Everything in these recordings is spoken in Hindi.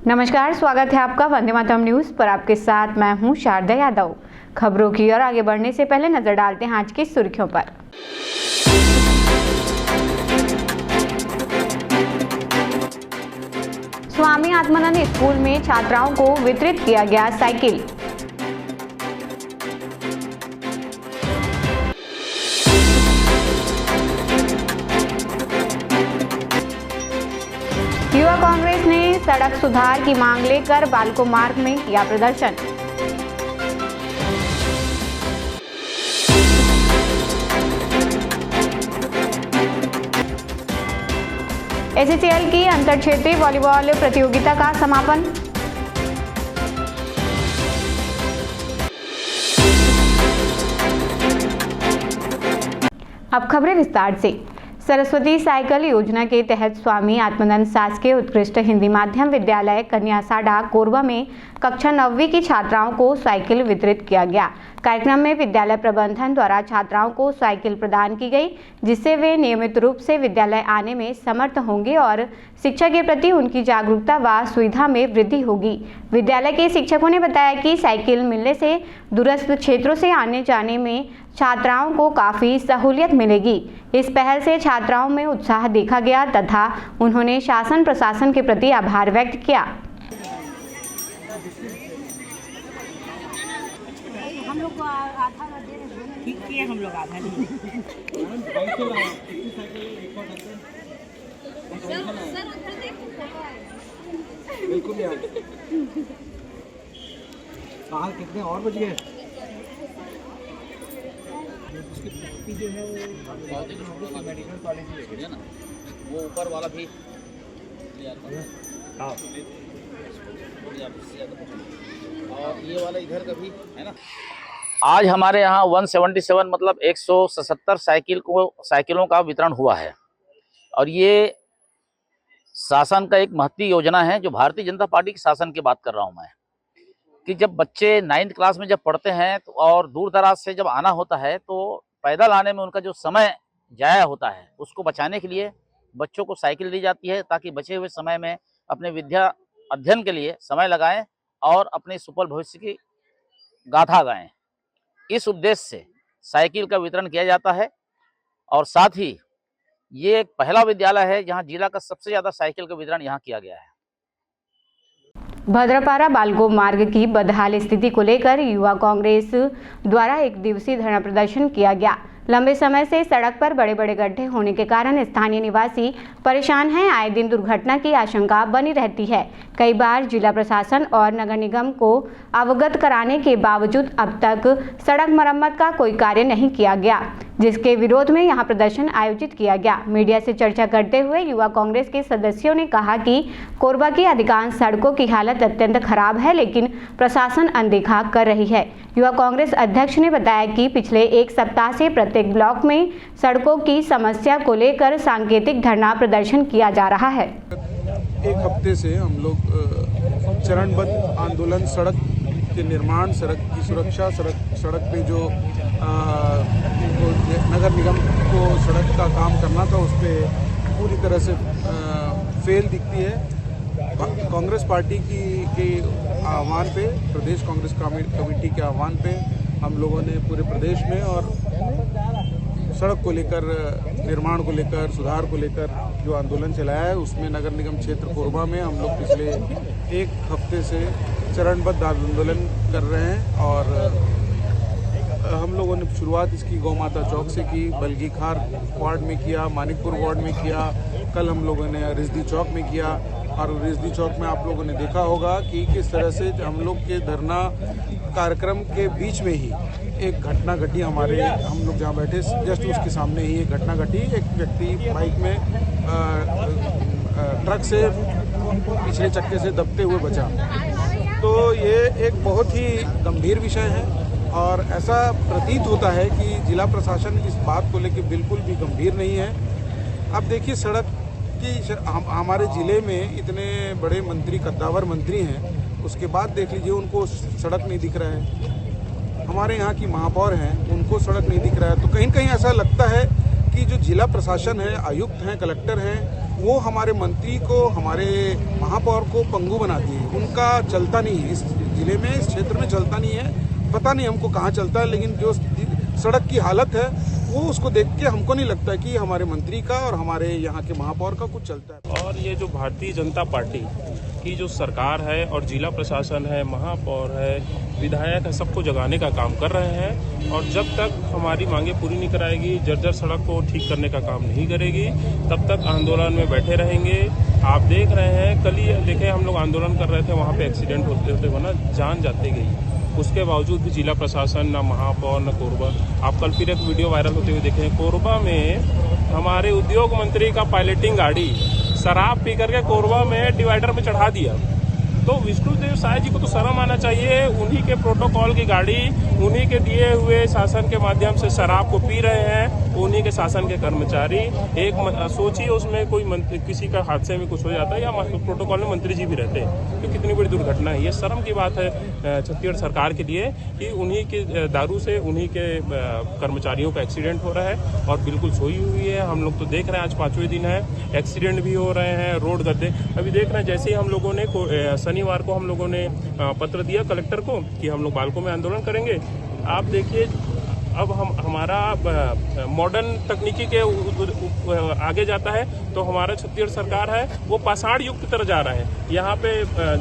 नमस्कार, स्वागत है आपका वंदे मातरम न्यूज पर। आपके साथ मैं हूं शारदा यादव। खबरों की ओर आगे बढ़ने से पहले नजर डालते हैं आज की सुर्खियों पर। स्वामी आत्मानंद स्कूल में छात्राओं को वितरित किया गया साइकिल। युवा कांग्रेस ने सड़क सुधार की मांग लेकर बालको मार्ग में किया प्रदर्शन। एचसीएल की अंतर क्षेत्रीय वॉलीबॉल प्रतियोगिता का समापन। अब खबरें विस्तार से। सरस्वती साइकिल योजना के तहत स्वामी आत्मानंद शासकीय उत्कृष्ट हिंदी माध्यम विद्यालय कन्यासाडा कोरबा में कक्षा 9वीं की छात्राओं को साइकिल वितरित किया गया। कार्यक्रम में विद्यालय प्रबंधन द्वारा छात्राओं को साइकिल प्रदान की गई, जिससे वे नियमित रूप से विद्यालय आने में समर्थ होंगे और शिक्षा के प्रति उनकी जागरूकता व सुविधा में वृद्धि होगी। विद्यालय के शिक्षकों ने बताया कि साइकिल मिलने से दूरस्थ क्षेत्रों से आने जाने में छात्राओं को काफ़ी सहूलियत मिलेगी। इस पहल से छात्राओं में उत्साह देखा गया तथा उन्होंने शासन प्रशासन के प्रति आभार व्यक्त किया। हम लोग को आधा ठीक किए, हम लोग आधा बिल्कुल यार। कहाँ कितने और बज गए? जो है वो मेडिकल कॉलेज ही है ना, वो ऊपर वाला भी और ये वाला इधर का भी है ना। आज हमारे यहाँ 177 मतलब 177 साइकिलों का वितरण हुआ है और ये शासन का एक महत्वपूर्ण योजना है। जो भारतीय जनता पार्टी के शासन की बात कर रहा हूँ मैं, कि जब बच्चे 9th क्लास में जब पढ़ते हैं तो और दूर दराज से जब आना होता है तो पैदल आने में उनका जो समय जाया होता है, उसको बचाने के लिए बच्चों को साइकिल दी जाती है, ताकि बचे हुए समय में अपने विद्या अध्ययन के लिए समय लगाएं और अपने सुफल भविष्य की गाथा गाएं। इस उद्देश्य से साइकिल का वितरण किया जाता है और साथ ही ये एक पहला विद्यालय है जहां जिला का सबसे ज्यादा साइकिल का वितरण यहां किया गया है। भद्रपारा बालको मार्ग की बदहाल स्थिति को लेकर युवा कांग्रेस द्वारा एक दिवसीय धरना प्रदर्शन किया गया। लंबे समय से सड़क पर बड़े बड़े गड्ढे होने के कारण स्थानीय निवासी परेशान हैं। आए दिन दुर्घटना की आशंका बनी रहती है। कई बार जिला प्रशासन और नगर निगम को अवगत कराने के बावजूद अब तक सड़क मरम्मत का कोई कार्य नहीं किया गया, जिसके विरोध में यहां प्रदर्शन आयोजित किया गया। मीडिया से चर्चा करते हुए युवा कांग्रेस के सदस्यों ने कहा कि कोरबा की अधिकांश सड़कों की हालत अत्यंत खराब है, लेकिन प्रशासन अनदेखा कर रही है। युवा कांग्रेस अध्यक्ष ने बताया कि पिछले एक सप्ताह से प्रत्येक ब्लॉक में सड़कों की समस्या को लेकर सांकेतिक धरना प्रदर्शन किया जा रहा है। एक हफ्ते से हम लोग चरणबद्ध आंदोलन, सड़क के निर्माण, सड़क की सुरक्षा, सड़क पे जो नगर निगम को सड़क का काम करना था उस पर पूरी तरह से फेल दिखती है। कांग्रेस पार्टी के आह्वान पे, प्रदेश कांग्रेस कमेटी के आह्वान पे हम लोगों ने पूरे प्रदेश में और सड़क को लेकर, निर्माण को लेकर, सुधार को लेकर जो आंदोलन चलाया है, उसमें नगर निगम क्षेत्र कोरबा में हम लोग पिछले एक हफ्ते से चरणबद्ध आंदोलन कर रहे हैं। और हम लोगों ने शुरुआत इसकी गौ माता चौक से की, बल्गीखार वार्ड में किया, मानिकपुर वार्ड में किया, कल हम लोगों ने रिजदी चौक में किया। और रिजदी चौक में आप लोगों ने देखा होगा कि किस तरह से हम लोग के धरना कार्यक्रम के बीच में ही एक घटना घटी। हम लोग जहाँ बैठे जस्ट उसके सामने ही एक घटना घटी। एक व्यक्ति बाइक में ट्रक से पिछले चक्के से दबते हुए बचा। तो ये एक बहुत ही गंभीर विषय है और ऐसा प्रतीत होता है कि जिला प्रशासन इस बात को लेकर बिल्कुल भी गंभीर नहीं है। अब देखिए, सड़क की हमारे ज़िले में इतने बड़े मंत्री, कद्दावर मंत्री हैं, उसके बाद देख लीजिए उनको सड़क नहीं दिख रहा है। हमारे यहाँ की महापौर हैं, उनको सड़क नहीं दिख रहा है। तो कहीं कहीं ऐसा लगता है कि जो जिला प्रशासन है, आयुक्त हैं, कलेक्टर हैं, वो हमारे मंत्री को, हमारे महापौर को पंगु बना दिए। उनका चलता नहीं है, इस जिले में, इस क्षेत्र में चलता नहीं है। पता नहीं हमको कहाँ चलता है, लेकिन जो सड़क की हालत है वो उसको देख के हमको नहीं लगता कि हमारे मंत्री का और हमारे यहाँ के महापौर का कुछ चलता है। और ये जो भारतीय जनता पार्टी की जो सरकार है और जिला प्रशासन है, महापौर है, विधायक है, सबको जगाने का काम कर रहे हैं। और जब तक हमारी मांगे पूरी नहीं कराएगी, जर्जर सड़क को ठीक करने का काम नहीं करेगी, तब तक आंदोलन में बैठे रहेंगे। आप देख रहे हैं, कल ही देखे हम लोग आंदोलन कर रहे थे, वहाँ पे एक्सीडेंट होते होते वरना जान जाती गई। उसके बावजूद भी जिला प्रशासन, ना महापौर, न कोरबा। आप कल फिर एक वीडियो वायरल होते हुए देखे, कोरबा में हमारे उद्योग मंत्री का पायलटिंग गाड़ी शराब पी करके कोरबा में डिवाइडर में चढ़ा दिया। तो विष्णुदेव साय जी को तो शर्म आना चाहिए। उन्हीं के प्रोटोकॉल की गाड़ी, उन्हीं के दिए हुए शासन के माध्यम से शराब को पी रहे हैं, उन्हीं के शासन के कर्मचारी। एक सोचिए, उसमें कोई किसी का हादसे में कुछ हो जाता है या प्रोटोकॉल में मंत्री जी भी रहते हैं, तो कितनी बड़ी दुर्घटना है। ये शर्म की बात है छत्तीसगढ़ सरकार के लिए कि उन्हीं के दारू से उन्हीं के कर्मचारियों का एक्सीडेंट हो रहा है और बिल्कुल सोई हुई है। हम लोग तो देख रहे हैं, आज 5वें दिन है, एक्सीडेंट भी हो रहे हैं, रोड गड्ढे। अभी देख रहे हैं, जैसे ही हम लोगों ने शनिवार को हम लोगों ने पत्र दिया कलेक्टर को कि हम लोग बालकों में आंदोलन करेंगे। आप देखिए, अब हमारा मॉडर्न तकनीकी के आगे जाता है, तो हमारा छत्तीसगढ़ सरकार है वो पाषाण युग की तरह जा रहा है। यहाँ पे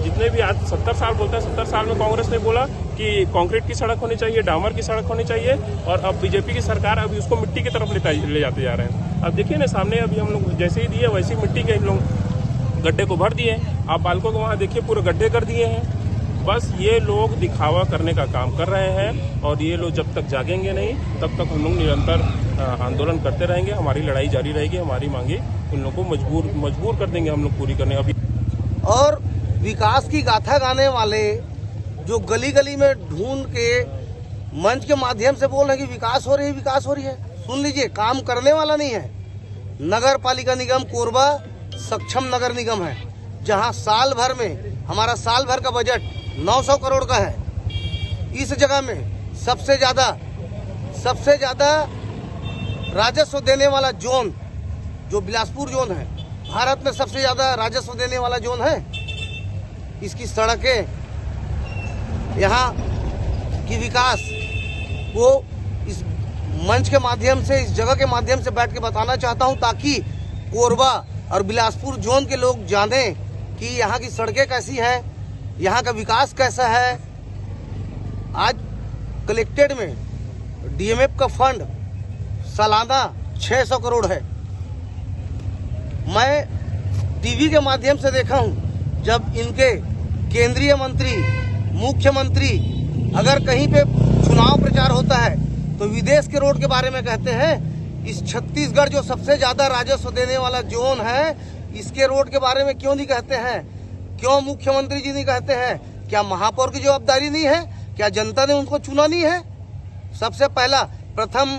जितने भी आज 70 साल बोलते हैं, 70 साल में कांग्रेस ने बोला कि कंक्रीट की सड़क होनी चाहिए, डामर की सड़क होनी चाहिए, और अब बीजेपी की सरकार अभी उसको मिट्टी की तरफ ले जाते जा रहे हैं। अब देखिए ना, सामने अभी हम लोग जैसे ही दिए वैसे ही मिट्टी के हम लोग गड्ढे को भर दिए। आप बालकों को वहाँ देखिए, पूरे गड्ढे कर दिए हैं। बस ये लोग दिखावा करने का काम कर रहे हैं, और ये लोग जब तक जागेंगे नहीं, तब तक हम लोग निरंतर आंदोलन करते रहेंगे। हमारी लड़ाई जारी रहेगी, हमारी मांगे उन लोगों को मजबूर कर देंगे हम लोग पूरी करने। अभी और विकास की गाथा गाने वाले जो गली गली में ढूंढ के मंच के माध्यम से बोल रहे हैं कि विकास हो रही है, विकास हो रही है, सुन लीजिए, काम करने वाला नहीं है। नगर पालिका निगम कोरबा सक्षम नगर निगम है, जहां साल भर में हमारा साल भर का बजट 900 करोड़ का है। इस जगह में सबसे ज्यादा राजस्व देने वाला जोन जो बिलासपुर जोन है, भारत में सबसे ज्यादा राजस्व देने वाला जोन है। इसकी सड़कें, यहाँ की विकास वो इस मंच के माध्यम से, इस जगह के माध्यम से बैठ के बताना चाहता हूँ, ताकि कोरबा और बिलासपुर जोन के लोग जानें कि यहाँ की सड़कें कैसी है, यहाँ का विकास कैसा है। आज कलेक्टेड में डीएमएफ का फंड सालाना 600 करोड़ है। मैं टीवी के माध्यम से देखा हूँ, जब इनके केंद्रीय मंत्री, मुख्यमंत्री अगर कहीं पे चुनाव प्रचार होता है तो विदेश के रोड के बारे में कहते हैं। इस छत्तीसगढ़ जो सबसे ज्यादा राजस्व देने वाला जोन है, इसके रोड के बारे में क्यों नहीं कहते हैं? क्यों मुख्यमंत्री जी नहीं कहते हैं? क्या महापौर की जवाबदारी नहीं है? क्या जनता ने उनको चुना नहीं है? सबसे पहला प्रथम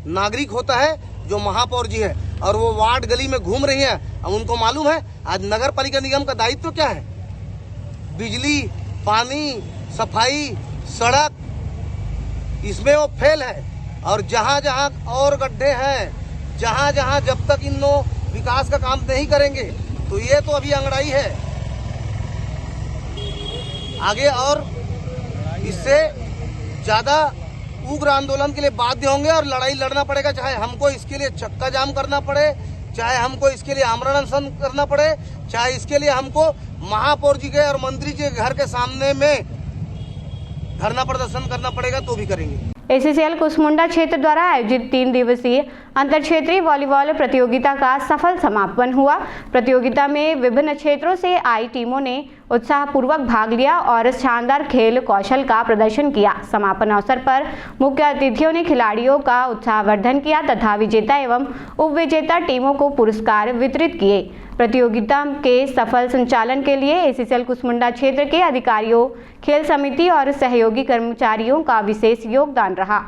नागरिक होता है जो महापौर जी है, और वो वार्ड गली में घूम रही है। अब उनको मालूम है आज नगर पालिका निगम का दायित्व क्या है? बिजली, पानी, सफाई, सड़क, इसमें वो फेल है। और जहां जहां और गड्ढे हैं, जहां जहां जब तक इन लोग विकास का काम नहीं करेंगे, तो ये तो अभी अंगड़ाई है। आगे और इससे ज्यादा उग्र आंदोलन के लिए बाध्य होंगे और लड़ाई लड़ना पड़ेगा, चाहे हमको इसके लिए चक्का जाम करना पड़े, चाहे हमको इसके लिए आमरण अनशन करना पड़े, चाहे इसके लिए हमको महापौर जी के और मंत्री जी के घर के सामने में धरना प्रदर्शन करना पड़ेगा, तो भी करेंगे। एसीसीएल कुसमुंडा क्षेत्र द्वारा आयोजित 3 दिवसीय अंतर क्षेत्रीय वॉलीबॉल प्रतियोगिता का सफल समापन हुआ। प्रतियोगिता में विभिन्न क्षेत्रों से आई टीमों ने उत्साहपूर्वक भाग लिया और शानदार खेल कौशल का प्रदर्शन किया। समापन अवसर पर मुख्य अतिथियों ने खिलाड़ियों का उत्साहवर्धन किया तथा विजेता एवं उपविजेता टीमों को पुरस्कार वितरित किए। प्रतियोगिता के सफल संचालन के लिए एसीसीएल कुसमुंडा क्षेत्र के अधिकारियों, खेल समिति और सहयोगी कर्मचारियों का विशेष योगदान रहा।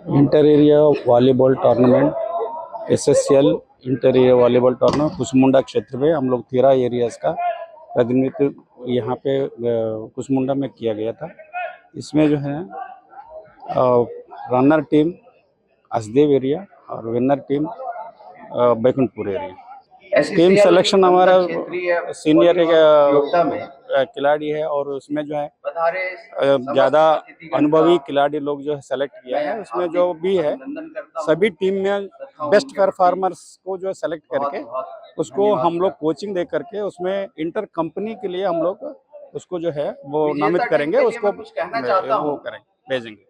Inter area volleyball tournament SSL inter area volleyball tournament Kusmunda क्षेत्र में हम लोग 13 एरियाज का प्रतिनिधित्व यहाँ पे कुसमुंडा में किया गया था। इसमें जो है रनर टीम हसदेव एरिया और winner team Baikunthpur area. Team selection हमारा सीनियर खिलाड़ी है और उसमें जो है ज़्यादा अनुभवी खिलाड़ी लोग जो है सेलेक्ट किया है। उसमें जो भी है सभी टीम में बेस्ट परफॉर्मर्स को जो है सेलेक्ट करके उसको हम लोग कोचिंग दे करके उसमें इंटर कंपनी के लिए हम लोग उसको जो है वो नामित करेंगे, उसको वो करेंगे, भेजेंगे।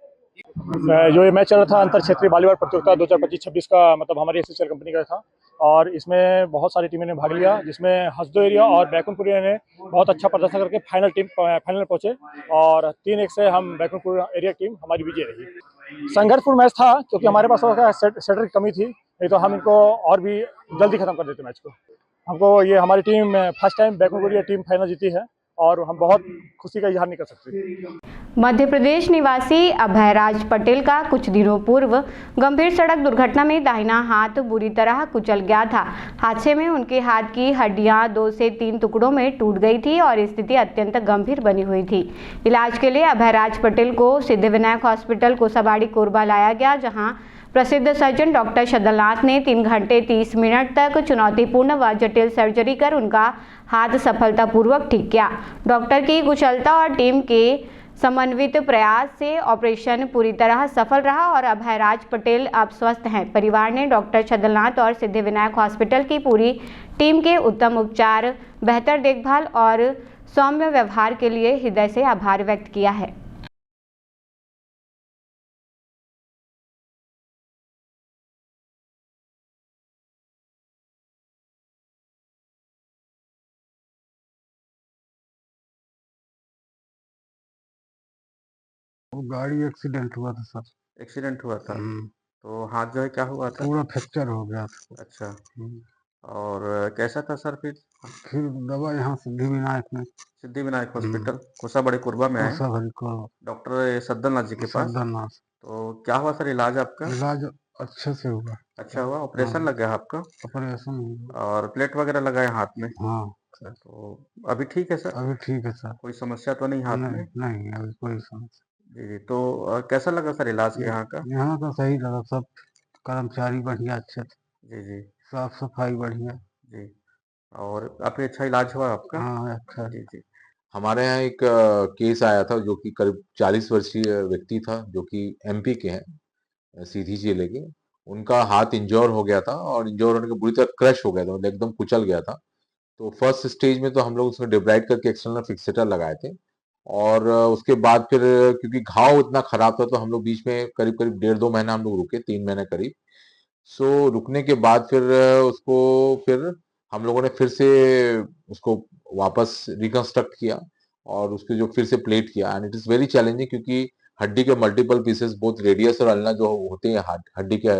जो ये मैच चल रहा था अंतर क्षेत्रीय वॉलीबॉल प्रतियोगिता 2025-26 का, मतलब हमारी एसएसएल कंपनी का था और इसमें बहुत सारी टीमों ने भाग लिया, जिसमें हसदो एरिया और बैकुंठपुर एरिया ने बहुत अच्छा प्रदर्शन करके फाइनल पहुंचे और 3-1 से हम बैकुंठपुर एरिया टीम हमारी विजय रही। संघर्षपूर्ण मैच था क्योंकि हमारे पास सेटर की कमी थी, नहीं तो हम इनको और भी जल्दी खत्म कर देते मैच को। हमको ये हमारी team first time Baikunthpur area team final जीती है और हम बहुत खुशी का इजहार नहीं कर सकते। मध्य प्रदेश निवासी अभयराज पटेल का कुछ दिनों पूर्व गंभीर सड़क दुर्घटना में दाहिना हाथ बुरी तरह कुचल गया था। हादसे में उनके हाथ की हड्डियां 2 से 3 टुकड़ों में टूट गई थी और स्थिति अत्यंत गंभीर बनी हुई थी। इलाज के लिए अभयराज पटेल को सिद्धिविनायक हॉस्पिटल कोसाबाड़ी कोरबा लाया गया, जहां प्रसिद्ध सर्जन डॉक्टर शदलनाथ ने 3 घंटे 30 मिनट तक चुनौतीपूर्ण व जटिल सर्जरी कर उनका हाथ सफलतापूर्वक ठीक किया। डॉक्टर की कुशलता और टीम के समन्वित प्रयास से ऑपरेशन पूरी तरह सफल रहा और अभयराज पटेल अब स्वस्थ हैं। परिवार ने डॉक्टर शदलनाथ और सिद्धिविनायक हॉस्पिटल की पूरी टीम के उत्तम उपचार, बेहतर देखभाल और सौम्य व्यवहार के लिए हृदय से आभार व्यक्त किया है। वो गाड़ी एक्सीडेंट हुआ था सर। एक्सीडेंट हुआ था तो हाथ जो है क्या हुआ था? पूरा फ्रैक्चर हो गया था। अच्छा, और कैसा था सर फिर? फिर दवा यहाँ सिद्धिविनायक हॉस्पिटल कोसाबाड़ी कोरबा में आए डॉक्टर सद्दलनाथ जी के पास। तो क्या हुआ सर इलाज आपका? इलाज अच्छे से हुआ। अच्छा हुआ? ऑपरेशन लग गया आपका? ऑपरेशन और प्लेट वगैरह लगाए हाथ में? हाँ। तो अभी ठीक है सर? अभी ठीक है सर। कोई समस्या तो नहीं हाथ में? नहीं, अभी कोई समस्या। जी, तो कैसा लगा सर इलाज यहाँ का? यहाँ का सही लगा, सब कर्मचारी बढ़िया अच्छे थे। जी जी, साफ सफाई बढ़िया जी, और काफी अच्छा इलाज हुआ आपका? हाँ अच्छा। जी जी। हमारे यहाँ एक केस आया था जो कि करीब 40 वर्षीय व्यक्ति था जो कि एमपी के हैं, सीधी जिले के। उनका हाथ इंजोर हो गया था और इंजोर होने के बुरी तरह क्रश हो गया था, मतलब एकदम कुचल गया था। तो फर्स्ट स्टेज में तो हम लोग उसको डिब्राइड करके एक्सटर्नल फिक्सेटर लगाए थे और उसके बाद फिर क्योंकि घाव इतना खराब था तो हम लोग बीच में करीब 1.5-2 महीना हम लोग रुके, 3 महीने करीब। सो रुकने के बाद फिर हम लोगों ने फिर से उसको वापस रिकंस्ट्रक्ट किया और उसके जो फिर से प्लेट किया and it is very challenging क्योंकि हड्डी के मल्टीपल पीसेस बोथ रेडियस और अल्ना जो होते हैं हड्डी के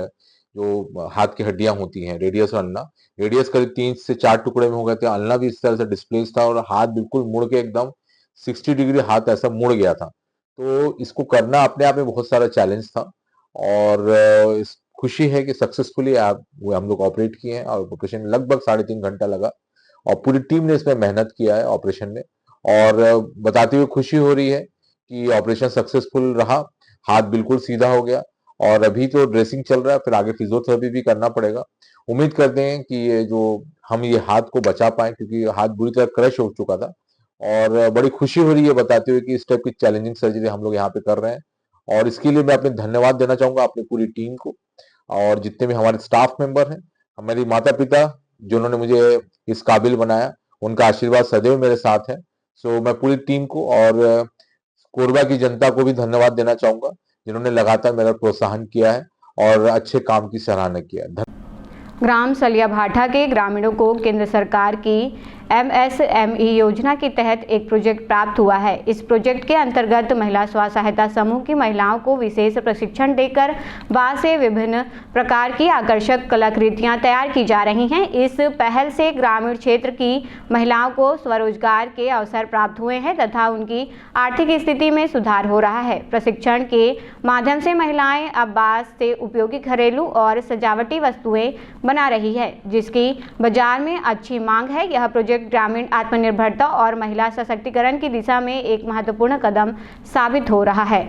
जो हाथ की हड्डियां होती हैं रेडियस और अल्ना, रेडियस करीब 3 से 4 टुकड़े में हो गए थे, अल्ना भी इस तरह से डिस्प्लेस था और हाथ बिल्कुल मुड़ के एकदम 60 डिग्री हाथ ऐसा मुड़ गया था। तो इसको करना अपने आप में बहुत सारा चैलेंज था और इस खुशी है कि सक्सेसफुली हम लोग ऑपरेट किए हैं और ऑपरेशन लगभग 3.5 घंटा लगा और पूरी टीम ने इसमें मेहनत किया है ऑपरेशन में और बताते हुए खुशी हो रही है कि ऑपरेशन सक्सेसफुल रहा, हाथ बिल्कुल सीधा हो गया और अभी तो ड्रेसिंग चल रहा है, फिर आगे फिजियोथेरेपी भी करना पड़ेगा। उम्मीद करते हैं कि ये हाथ को बचा पाए क्योंकि हाथ बुरी तरह क्रश हो चुका था और बड़ी खुशी हो रही है बताते हुए कि इस टाइप की चैलेंजिंग सर्जरी हम लोग यहाँ पे कर रहे हैं और इसके लिए मैं अपने धन्यवाद देना चाहूंगा अपनी पूरी टीम को और जितने भी हमारे स्टाफ मेंबर हैं, हमारे माता पिता जिन्होंने मुझे इस काबिल बनाया, उनका आशीर्वाद सदैव मेरे साथ है। सो मैं पूरी टीम को और कोरबा की जनता को भी धन्यवाद देना चाहूंगा जिन्होंने लगातार मेरा प्रोत्साहन किया है और अच्छे काम की सराहना किया है। ग्राम सलिया भाठा के ग्रामीणों को केंद्र सरकार की MSME योजना के तहत एक प्रोजेक्ट प्राप्त हुआ है। इस प्रोजेक्ट के अंतर्गत महिला स्व सहायता समूह की महिलाओं को विशेष प्रशिक्षण देकर बांस से विभिन्न प्रकार की आकर्षक कलाकृतियां तैयार की जा रही हैं। इस पहल से ग्रामीण क्षेत्र की महिलाओं को स्वरोजगार के अवसर प्राप्त हुए हैं तथा उनकी आर्थिक स्थिति में सुधार हो रहा है। प्रशिक्षण के माध्यम से महिलाएं अब बांस से उपयोगी घरेलू और सजावटी वस्तुएं बना रही है, जिसकी बाजार में अच्छी मांग है। यह प्रोजेक्ट ग्रामीण आत्मनिर्भरता और महिला सशक्तिकरण की दिशा में एक महत्वपूर्ण कदम साबित हो रहा है।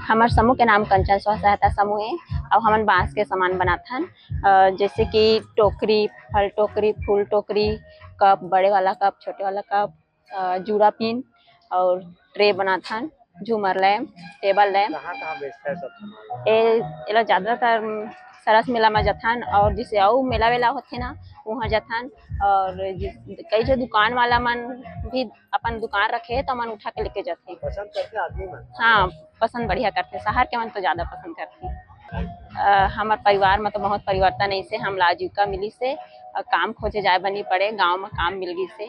हमारे समूह के नाम कंचन स्व सहायता समूह है। अब हमन बांस के सामान बनाथन, जैसे कि टोकरी, फल टोकरी, फूल टोकरी, कप, बड़े वाला कप, छोटे वाला कप, जूड़ा पिन और ट्रे बनाथन, झूमर लैम्प, टेबल लैम्प। ये ज़्यादातर सरस मेला में जथन और जिसे और मेला वेला होते ना वहाँ जथन। और कई जो दुकान वाला मन भी अपन दुकान रखे तो मन उठा के लेके जाते। पसंद करते आदमी मन? हाँ, पसंद बढ़िया करते। शहर के मन तो ज़्यादा पसंद करते। हमारे परिवार में तो बहुत परिवर्तन ऐसे हम आजीविका मिली से काम खोजे जाए बनी पड़े। गांव में काम मिल गई से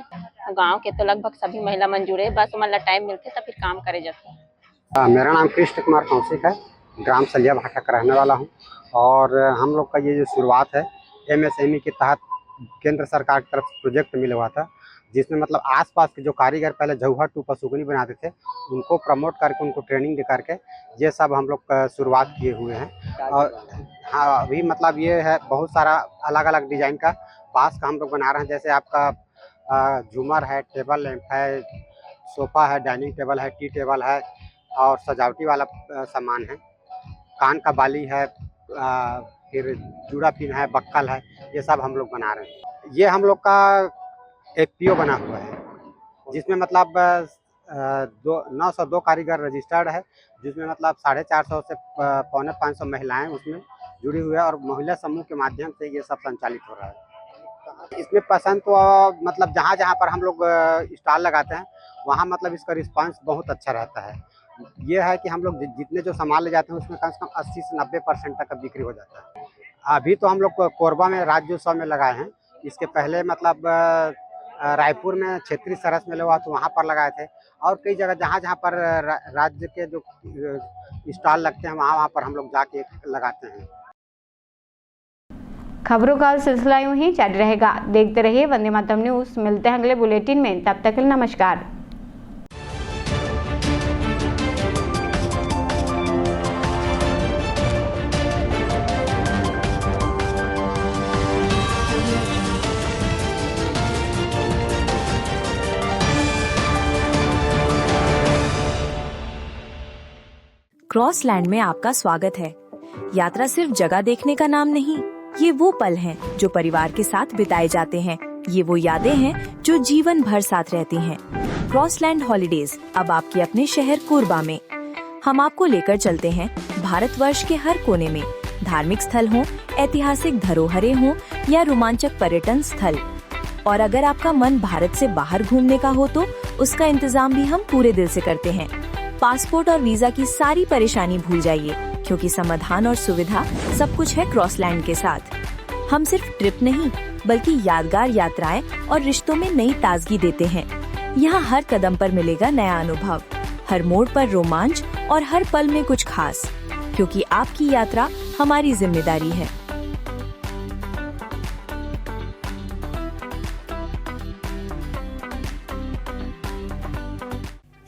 गांव के तो लगभग सभी महिला मन जुड़े, बस मतलब टाइम मिलते तो फिर काम करे जाते। मेरा नाम कृष्ण कुमार कौशिक है, ग्राम सलिया भाटा का रहने वाला हूँ। और हम लोग का ये जो शुरुआत है MSME के तहत केंद्र सरकार की तरफ से प्रोजेक्ट मिला हुआ था, जिसमें मतलब आसपास के जो कारीगर पहले जौहर टू पशुगनी बनाते थे उनको प्रमोट करके उनको ट्रेनिंग दे करके ये सब हम लोग शुरुआत किए हुए हैं। और हाँ, अभी मतलब ये है बहुत सारा अलग अलग डिजाइन का बांस का हम लोग बना रहे हैं। जैसे आपका झूमर है, टेबल लैंप है, सोफ़ा है, डाइनिंग टेबल है, टी टेबल है और सजावटी वाला सामान है, कान का बाली है, फिर जूड़ा पिन है, बक्कल है, ये सब हम लोग बना रहे हैं। ये हम लोग का FPO बना हुआ है, जिसमें मतलब 902 कारीगर रजिस्टर्ड है, जिसमें मतलब 450 से 450 महिलाएं उसमें जुड़ी हुई है और महिला समूह के माध्यम से ये सब संचालित हो रहा है। इसमें पसंद तो मतलब जहाँ जहाँ पर हम लोग स्टॉल लगाते हैं वहाँ मतलब इसका रिस्पांस बहुत अच्छा रहता है। ये है कि हम लोग जितने जो सामान ले जाते हैं उसमें कम से कम 80 से 90% तक का बिक्री हो जाता है। अभी तो हम लोग कोरबा में राज्योत्सव में लगाए हैं। इसके पहले मतलब रायपुर में क्षेत्रीय सरस मेला हुआ तो वहाँ पर लगाए थे और कई जगह जहाँ जहाँ पर राज्य के जो स्टॉल लगते हैं वहाँ पर हम लोग जाके लगाते हैं। खबरों का सिलसिला यूं ही जारी रहेगा। देखते रहिए वंदे मातरम न्यूज़। मिलते हैं अगले बुलेटिन में, तब तक के लिए नमस्कार। क्रॉसलैंड में आपका स्वागत है। यात्रा सिर्फ जगह देखने का नाम नहीं, ये वो पल हैं जो परिवार के साथ बिताए जाते हैं। ये वो यादें हैं जो जीवन भर साथ रहती हैं। क्रॉसलैंड हॉलिडेज अब आपके अपने शहर कोरबा में। हम आपको लेकर चलते हैं भारतवर्ष के हर कोने में, धार्मिक स्थल हो, ऐतिहासिक धरोहरें हो या रोमांचक पर्यटन स्थल। और अगर आपका मन भारत से बाहर घूमने का हो तो उसका इंतजाम भी हम पूरे दिल से करते हैं। पासपोर्ट और वीजा की सारी परेशानी भूल जाइए, क्योंकि समाधान और सुविधा सब कुछ है क्रॉसलैंड के साथ। हम सिर्फ ट्रिप नहीं बल्कि यादगार यात्राएं और रिश्तों में नई ताजगी देते हैं। यहाँ हर कदम पर मिलेगा नया अनुभव, हर मोड़ पर रोमांच और हर पल में कुछ खास, क्योंकि आपकी यात्रा हमारी जिम्मेदारी है।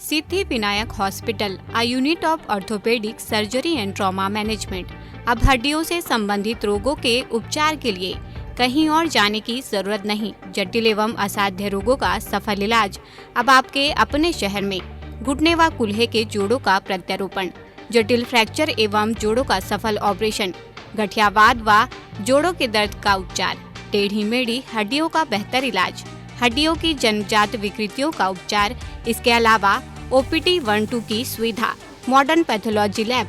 Siddhi Vinayak hospital, a unit of orthopaedic surgery and trauma management. अब हड्डियों से संबंधित रोगों के उपचार के लिए कहीं और जाने की जरूरत नहीं। जटिल एवं असाध्य रोगों का सफल इलाज अब आपके अपने शहर में। घुटने व कूल्हे के जोड़ों का प्रत्यारोपण, जटिल फ्रैक्चर एवं जोड़ों का सफल ऑपरेशन, गठियावाद व जोड़ों के दर्द का उपचार, टेढ़ी मेढ़ी हड्डियों का बेहतर इलाज, हड्डियों की जन्मजात विकृतियों का उपचार। इसके अलावा OPT 1-2 की सुविधा, modern pathology lab,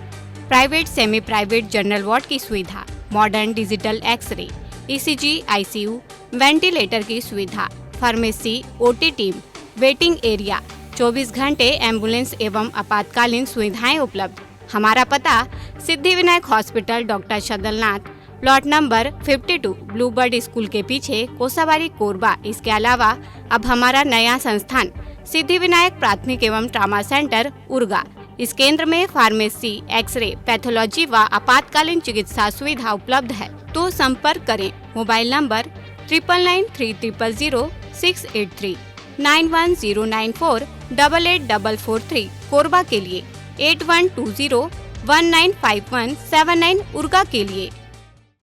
private semi private general ward की सुविधा, modern digital x-ray, ECG, ICU, ventilator की सुविधा, pharmacy, OT team, waiting area, 24 घंटे एम्बुलेंस एवं आपातकालीन सुविधाएं उपलब्ध। हमारा पता Siddhivinayak hospital, doctor Shadalnath, plot number 52, Bluebird school के पीछे, कोसाबारी, कोरबा। इसके अलावा अब हमारा नया संस्थान सिद्धिविनायक प्राथमिक एवं ट्रामा सेंटर, उर्गा। इस केंद्र में फार्मेसी, एक्सरे, पैथोलॉजी व आपातकालीन चिकित्सा सुविधा उपलब्ध है। तो संपर्क करें। मोबाइल नंबर 9993000683, 9109488443, कोरबा के लिए 8120195179, उर्गा के लिए